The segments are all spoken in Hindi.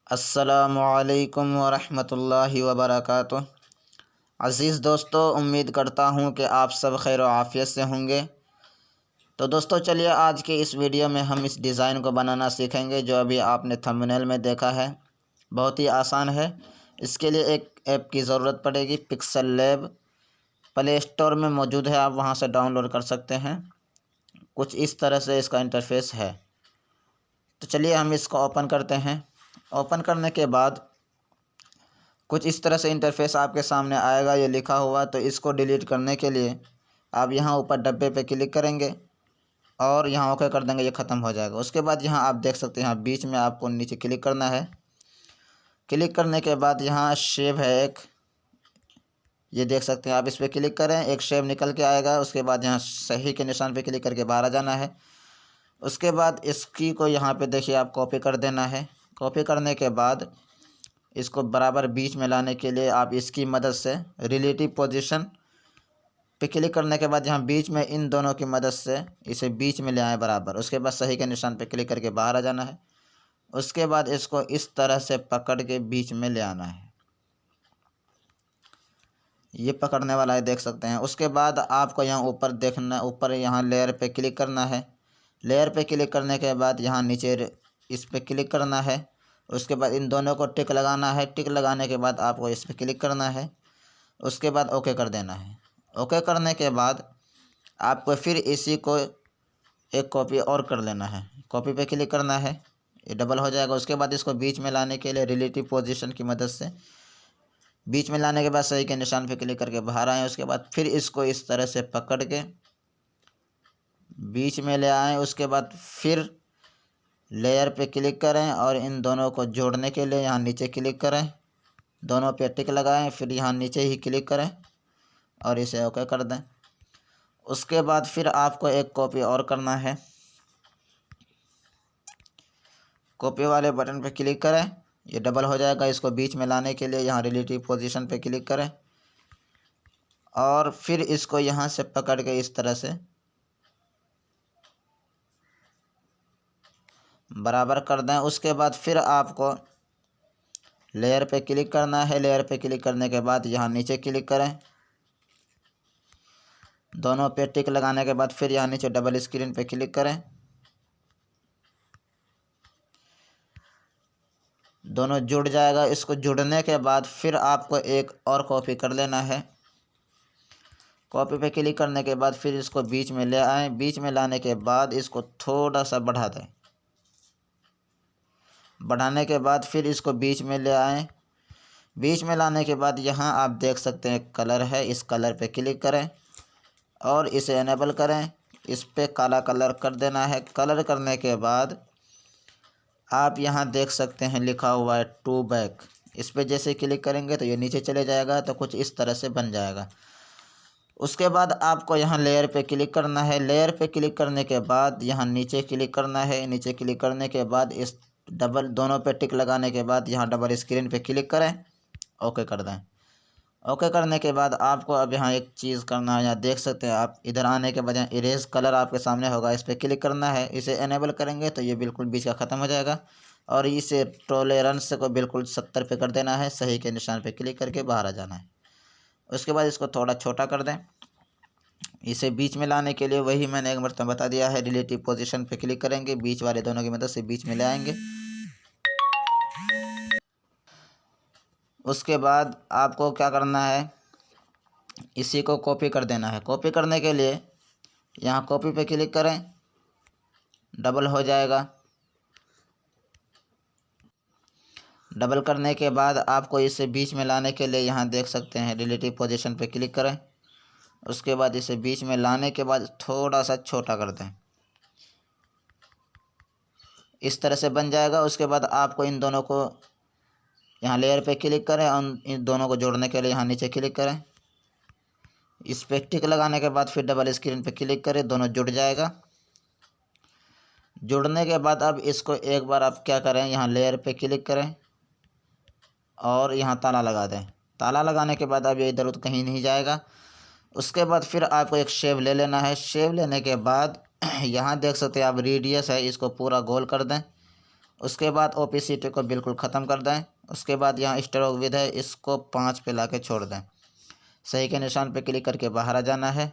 अस्सलामुअलैकुम वरहमतुल्लाहि वबरकातुह। अज़ीज़ दोस्तों, उम्मीद करता हूँ कि आप सब खैर व आफ़ियत से होंगे। तो दोस्तों चलिए आज के इस वीडियो में हम इस डिज़ाइन को बनाना सीखेंगे जो अभी आपने थंबनेल में देखा है। बहुत ही आसान है। इसके लिए एक ऐप की ज़रूरत पड़ेगी, पिक्सल लैब। प्ले स्टोर में मौजूद है, आप वहाँ से डाउनलोड कर सकते हैं। कुछ इस तरह से इसका इंटरफेस है। तो चलिए हम इसको ओपन करते हैं। ओपन करने के बाद कुछ इस तरह से इंटरफेस आपके सामने आएगा, ये लिखा हुआ। तो इसको डिलीट करने के लिए आप यहाँ ऊपर डब्बे पे क्लिक करेंगे और यहाँ ओके कर देंगे, ये ख़त्म हो जाएगा। उसके बाद यहाँ आप देख सकते हैं, यहाँ बीच में आपको नीचे क्लिक करना है। क्लिक करने के बाद यहाँ शेप है एक, ये देख सकते हैं आप, इस पर क्लिक करें, एक शेप निकल के आएगा। उसके बाद यहाँ सही के निशान पे क्लिक करके बाहर आ जाना है। उसके बाद इसकी को यहाँ पे देखिए आप कॉपी कर देना है। कॉपी करने के बाद इसको बराबर बीच में लाने के लिए आप इसकी मदद से रिलेटिव पोजीशन पे क्लिक करने के बाद यहाँ बीच में इन दोनों की मदद से इसे बीच में ले आए बराबर। उसके बाद सही के निशान पे क्लिक करके बाहर आ जाना है। उसके बाद इसको इस तरह से पकड़ के बीच में ले आना है, ये पकड़ने वाला है, देख सकते हैं। उसके बाद आपको यहाँ ऊपर देखना, ऊपर यहाँ लेयर पे क्लिक करना है। लेयर पे क्लिक करने के बाद यहाँ नीचे इस पे क्लिक करना है। उसके बाद इन दोनों को टिक लगाना है। टिक लगाने के बाद आपको इस पे क्लिक करना है। उसके बाद ओके कर देना है। ओके करने के बाद आपको फिर इसी को एक कॉपी और कर लेना है। कॉपी पे क्लिक करना है, ये डबल हो जाएगा। उसके बाद इसको बीच में लाने के लिए रिलेटिव पोजीशन की मदद से बीच में लाने के बाद सही के निशान पे क्लिक करके बाहर आएँ। उसके बाद फिर इसको इस तरह से पकड़ के बीच में ले आएँ। उसके बाद फिर लेयर पे क्लिक करें और इन दोनों को जोड़ने के लिए यहाँ नीचे क्लिक करें, दोनों पे टिक लगाएं, फिर यहाँ नीचे ही क्लिक करें और इसे ओके कर दें। उसके बाद फिर आपको एक कॉपी और करना है। कॉपी वाले बटन पे क्लिक करें, ये डबल हो जाएगा। इसको बीच में लाने के लिए यहाँ रिलेटिव पोजीशन पे क्लिक करें और फिर इसको यहाँ से पकड़ के इस तरह से बराबर कर दें। उसके बाद फिर आपको लेयर पे क्लिक करना है। लेयर पे क्लिक करने के बाद यहाँ नीचे क्लिक करें, दोनों पे टिक लगाने के बाद फिर यहाँ नीचे डबल स्क्रीन पे क्लिक करें, दोनों जुड़ जाएगा। इसको जुड़ने के बाद फिर आपको एक और कॉपी कर लेना है। कॉपी पे क्लिक करने के बाद फिर इसको बीच में ले आएँ। बीच में लाने के बाद इसको थोड़ा सा बढ़ा दें। बढ़ाने के बाद फिर इसको बीच में ले आएँ। बीच में लाने के बाद यहाँ आप देख सकते हैं कलर है, इस कलर पे क्लिक करें और इसे इनेबल करें। इस पे काला कलर कर देना है। कलर करने के बाद आप यहाँ देख सकते हैं लिखा हुआ है टू बैक, इस पे जैसे क्लिक करेंगे तो ये नीचे चले जाएगा। तो कुछ इस तरह से बन जाएगा। उसके बाद आपको यहाँ लेयर पे क्लिक करना है। लेयर पे क्लिक करने के बाद यहाँ नीचे क्लिक करना है। नीचे क्लिक करने के बाद इस डबल दोनों पे टिक लगाने के बाद यहाँ डबल स्क्रीन पे क्लिक करें, ओके कर दें। ओके करने के बाद आपको अब यहाँ एक चीज़ करना है, यहाँ देख सकते हैं आप, इधर आने के बाद यहाँ इरेज कलर आपके सामने होगा, इस पर क्लिक करना है। इसे इनेबल करेंगे तो ये बिल्कुल बीच का ख़त्म हो जाएगा और इसे टॉलरेंस को बिल्कुल 70 पे कर देना है। सही के निशान पे क्लिक करके बाहर आ जाना है। उसके बाद इसको थोड़ा छोटा कर दें। इसे बीच में लाने के लिए वही मैंने एक मरतबा बता दिया है, रिलेटिव पोजीशन पे क्लिक करेंगे, बीच वाले दोनों की मदद से बीच में ले आएंगे। उसके बाद आपको क्या करना है, इसी को कॉपी कर देना है। कॉपी करने के लिए यहाँ कॉपी पे क्लिक करें, डबल हो जाएगा। डबल करने के बाद आपको इसे बीच में लाने के लिए यहाँ देख सकते हैं रिलेटिव पोजीशन पे क्लिक करें। उसके बाद इसे बीच में लाने के बाद थोड़ा सा छोटा कर दें, इस तरह से बन जाएगा। उसके बाद आपको इन दोनों को यहाँ लेयर पे क्लिक करें और इन दोनों को जोड़ने के लिए यहाँ नीचे क्लिक करें। इस पे टिक लगाने के बाद फिर डबल स्क्रीन पे क्लिक करें, दोनों जुड़ जाएगा। जुड़ने के बाद अब इसको एक बार आप क्या करें, यहाँ लेयर पे क्लिक करें और यहाँ ताला लगा दें। ताला लगाने के बाद अब ये इधर उधर कहीं नहीं जाएगा। उसके बाद फिर आपको एक शेप ले लेना है। शेप लेने के बाद यहाँ देख सकते हैं आप रेडियस है, इसको पूरा गोल कर दें उसके बाद ओपेसिटी को बिल्कुल ख़त्म कर दें। उसके बाद यहाँ स्ट्रोक विड्थ है, इसको 5 पे ला के छोड़ दें। सही के निशान पे क्लिक करके बाहर आ जाना है।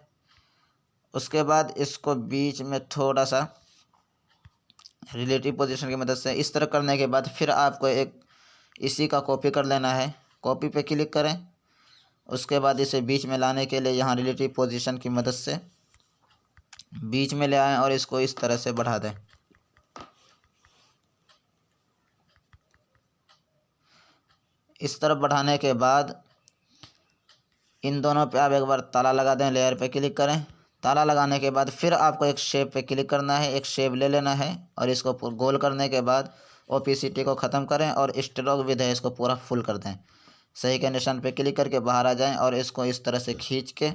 उसके बाद इसको बीच में थोड़ा सा रिलेटिव पोजीशन की मदद से इस तरह करने के बाद फिर आपको एक इसी का कॉपी कर लेना है। कॉपी पे क्लिक करें। उसके बाद इसे बीच में लाने के लिए यहाँ रिलेटिव पोजीशन की मदद से बीच में ले आएँ और इसको इस तरह से बढ़ा दें। इस तरफ बढ़ाने के बाद इन दोनों पे आप एक बार ताला लगा दें। लेयर पे क्लिक करें। ताला लगाने के बाद फिर आपको एक शेप पे क्लिक करना है, एक शेप ले लेना है और इसको गोल करने के बाद ओपेसिटी को ख़त्म करें और स्ट्रोक विड्थ है इसको पूरा फुल कर दें। सही के निशान पे क्लिक करके बाहर आ जाएं और इसको इस तरह से खींच के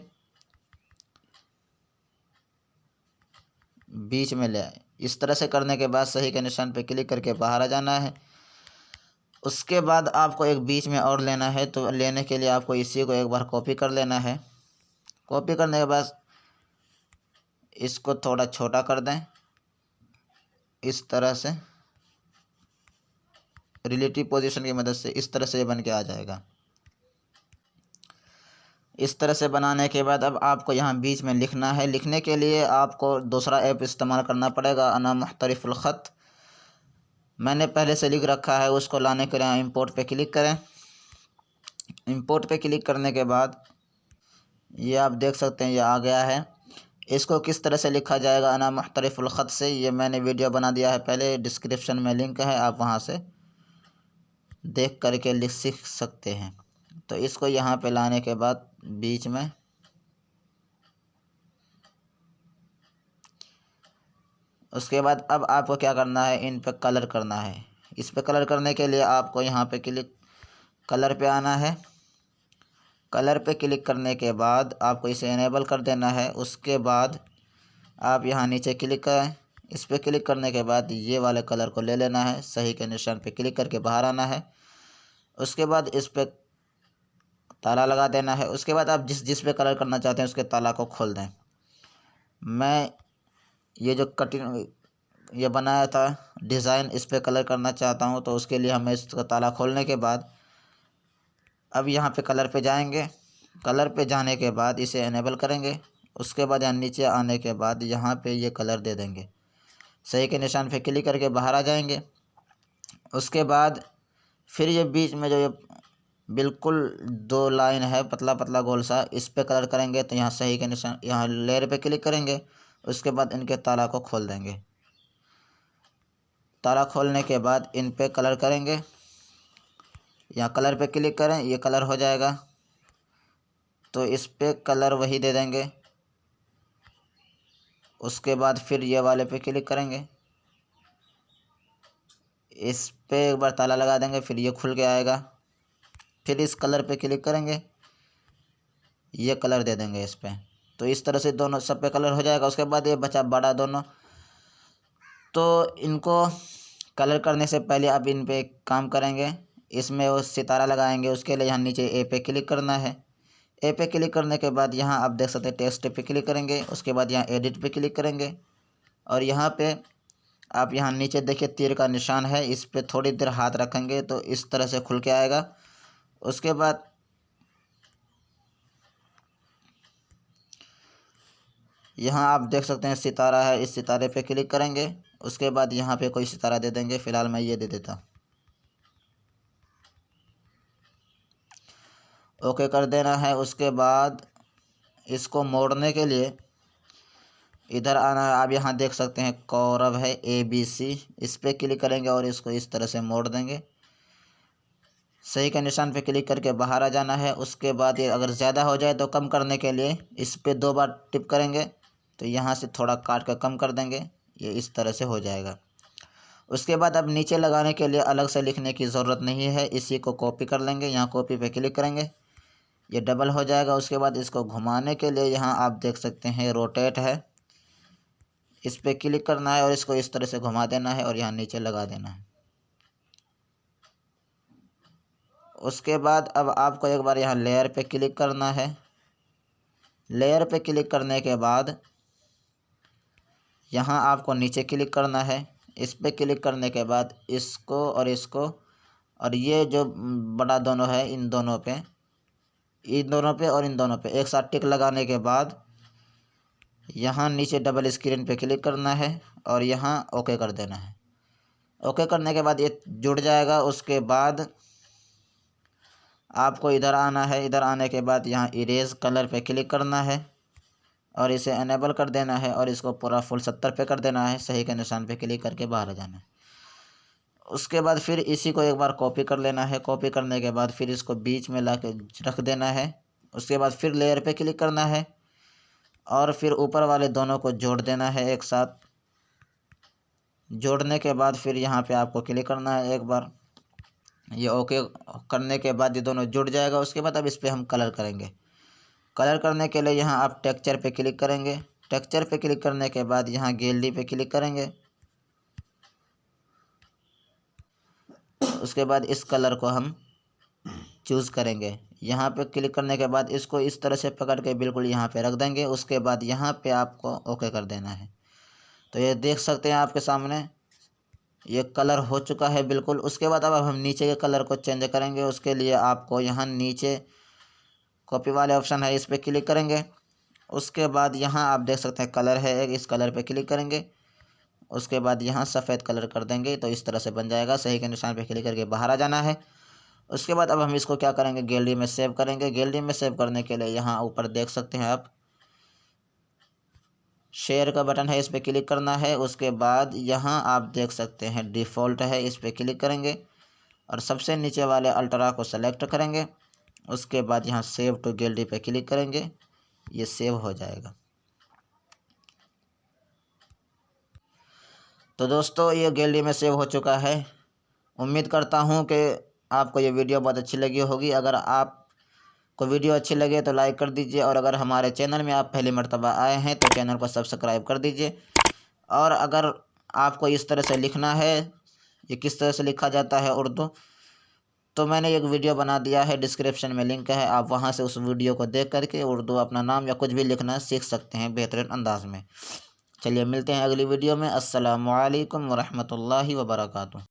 बीच में ले आए। इस तरह से करने के बाद सही के निशान पे क्लिक करके बाहर आ जाना है। उसके बाद आपको एक बीच में और लेना है, तो लेने के लिए आपको इसी को एक बार कॉपी कर लेना है। कॉपी करने के बाद इसको थोड़ा छोटा कर दें। इस तरह से रिलेटिव पोजीशन की मदद से इस तरह से बन के आ जाएगा। इस तरह से बनाने के बाद अब आपको यहाँ बीच में लिखना है। लिखने के लिए आपको दूसरा ऐप इस्तेमाल करना पड़ेगा, अना मुख्तलिफुल ख़त। मैंने पहले से लिख रखा है, उसको लाने के लिए इंपोर्ट पे क्लिक करें। इंपोर्ट पे क्लिक करने के बाद ये आप देख सकते हैं ये आ गया है। इसको किस तरह से लिखा जाएगा अना मुख्तलिफुल ख़त से, ये मैंने वीडियो बना दिया है पहले, डिस्क्रिप्शन में लिंक है, आप वहाँ से देख करके लिख सीख सकते हैं। तो इसको यहाँ पे लाने के बाद बीच में उसके बाद अब आपको क्या करना है, इन पे कलर करना है। इस पे कलर करने के लिए आपको यहाँ पे क्लिक कलर पे आना है। कलर पे क्लिक करने के बाद आपको इसे इनेबल कर देना है। उसके बाद आप यहाँ नीचे क्लिक करें। इस पे क्लिक करने के बाद ये वाले कलर को ले लेना है। सही के निशान पे क्लिक करके बाहर आना है। उसके बाद इस पे ताला लगा देना है। उसके बाद आप जिस पे कलर करना चाहते हैं उसके ताला को खोल दें। मैं ये जो कटिंग ये बनाया था डिज़ाइन, इस पे कलर करना चाहता हूँ, तो उसके लिए हमें इसका ताला खोलने के बाद अब यहाँ पे कलर पे जाएंगे। कलर पे जाने के बाद इसे इनेबल करेंगे। उसके बाद यहाँ नीचे आने के बाद यहाँ पे ये कलर दे देंगे। सही के निशान पे क्लिक करके बाहर आ जाएंगे। उसके बाद फिर ये बीच में जो ये बिल्कुल 2 लाइन है पतला पतला गोल सा, इस पे कलर करेंगे। तो यहाँ सही के निशान यहाँ लेयर पे क्लिक करेंगे। उसके बाद इनके ताला को खोल देंगे। ताला खोलने के बाद इन पे कलर करेंगे। यहाँ कलर पे क्लिक करें, ये कलर हो जाएगा। तो इस पे कलर वही दे देंगे। उसके बाद फिर ये वाले पे क्लिक करेंगे। इस पे एक बार ताला लगा देंगे, फिर ये खुल के आएगा। फिर इस कलर पे क्लिक करेंगे, ये कलर दे देंगे इस पे। तो इस तरह से दोनों सब पे कलर हो जाएगा। उसके बाद ये बचा बड़ा दोनों, तो इनको कलर करने से पहले अब इन पे एक काम करेंगे। इसमें वो सितारा लगाएंगे। उसके लिए यहाँ नीचे ए पे क्लिक करना है। ए पे क्लिक करने के बाद यहाँ आप देख सकते हैं टेक्स्ट पे क्लिक करेंगे। उसके बाद यहाँ एडिट पे क्लिक करेंगे और यहाँ पे आप यहाँ नीचे देखिए तीर का निशान है, इस पे थोड़ी देर हाथ रखेंगे तो इस तरह से खुल के आएगा। उसके बाद यहाँ आप देख सकते हैं सितारा है, इस सितारे पे क्लिक करेंगे। उसके बाद यहाँ पे कोई सितारा दे देंगे। फ़िलहाल मैं ये दे देता, ओके कर देना है। उसके बाद इसको मोड़ने के लिए इधर आना है। आप यहाँ देख सकते हैं कौरव है ABC, इस पे क्लिक करेंगे और इसको इस तरह से मोड़ देंगे। सही के निशान पे क्लिक करके बाहर आ जाना है। उसके बाद ये अगर ज़्यादा हो जाए तो कम करने के लिए इस पे 2 बार टिप करेंगे, तो यहाँ से थोड़ा काट कर कम कर देंगे। ये इस तरह से हो जाएगा। उसके बाद अब नीचे लगाने के लिए अलग से लिखने की ज़रूरत नहीं है, इसी को कॉपी कर लेंगे। यहाँ कॉपी पे क्लिक करेंगे, ये डबल हो जाएगा। उसके बाद इसको घुमाने के लिए यहाँ आप देख सकते हैं रोटेट है, इस पे क्लिक करना है और इसको इस तरह से घुमा देना है और यहाँ नीचे लगा देना है। उसके बाद अब आपको एक बार यहाँ लेयर पे क्लिक करना है। लेयर पे क्लिक करने के बाद यहाँ आपको नीचे क्लिक करना है। इस पर क्लिक करने के बाद इसको और ये जो बड़ा दोनों है इन दोनों पे और इन दोनों पे एक साथ टिक लगाने के बाद यहाँ नीचे डबल स्क्रीन पे क्लिक करना है और यहाँ ओके कर देना है। ओके करने के बाद ये जुड़ जाएगा। उसके बाद आपको इधर आना है। इधर आने के बाद यहाँ इरेज कलर पे क्लिक करना है और इसे एनेबल कर देना है और इसको पूरा फुल 70 पे कर देना है। सही के निशान पे क्लिक करके बाहर आ जाना है। उसके बाद फिर इसी को एक बार कॉपी कर लेना है। कॉपी करने के बाद फिर इसको बीच में ला के रख देना है। उसके बाद फिर लेयर पे क्लिक करना है और फिर ऊपर वाले दोनों को जोड़ देना है एक साथ। जोड़ने के बाद फिर यहाँ पे आपको क्लिक करना है एक बार। ये ओके करने के बाद ये दोनों जुड़ जाएगा। उसके बाद अब इस पर हम कलर करेंगे। कलर करने के लिए यहाँ आप टेक्सचर पे क्लिक करेंगे। टेक्सचर पे क्लिक करने के बाद यहाँ गैलरी पे क्लिक करेंगे। उसके बाद इस कलर को हम चूज़ करेंगे। यहाँ पे क्लिक करने के बाद इसको इस तरह से पकड़ के बिल्कुल यहाँ पे रख देंगे। उसके बाद यहाँ पे आपको ओके कर देना है। तो ये देख सकते हैं आपके सामने ये कलर हो चुका है बिल्कुल। उसके बाद अब हम नीचे के कलर को चेंज करेंगे। उसके लिए आपको यहाँ नीचे कॉपी वाले ऑप्शन है, इस पर क्लिक करेंगे। उसके बाद यहाँ आप देख सकते हैं कलर है एक, इस कलर पे क्लिक करेंगे। उसके बाद यहाँ सफ़ेद कलर कर देंगे तो इस तरह से बन जाएगा। सही के निशान पे क्लिक करके बाहर आ जाना है। उसके बाद अब हम इसको क्या करेंगे, गैलरी में सेव करेंगे। गैलरी में सेव करने के लिए यहाँ ऊपर देख सकते हैं आप शेयर का बटन है, इस पर क्लिक करना है। उसके बाद यहाँ आप देख सकते हैं डिफ़ॉल्ट है, इस पर क्लिक करेंगे और सबसे नीचे वाले अल्ट्रा को सेलेक्ट करेंगे। उसके बाद यहाँ सेव टू गैलरी पे क्लिक करेंगे, ये सेव हो जाएगा। तो दोस्तों ये गैलरी में सेव हो चुका है। उम्मीद करता हूँ कि आपको ये वीडियो बहुत अच्छी लगी होगी। अगर आपको वीडियो अच्छी लगे तो लाइक कर दीजिए और अगर हमारे चैनल में आप पहली मर्तबा आए हैं तो चैनल को सब्सक्राइब कर दीजिए। और अगर आपको इस तरह से लिखना है, ये किस तरह से लिखा जाता है उर्दू, तो मैंने एक वीडियो बना दिया है, डिस्क्रिप्शन में लिंक है, आप वहां से उस वीडियो को देख करके उर्दू अपना नाम या कुछ भी लिखना सीख सकते हैं बेहतरीन अंदाज में। चलिए मिलते हैं अगली वीडियो में। अस्सलामु अलैकुम वरहमतुल्लाहि वबरकातुहू।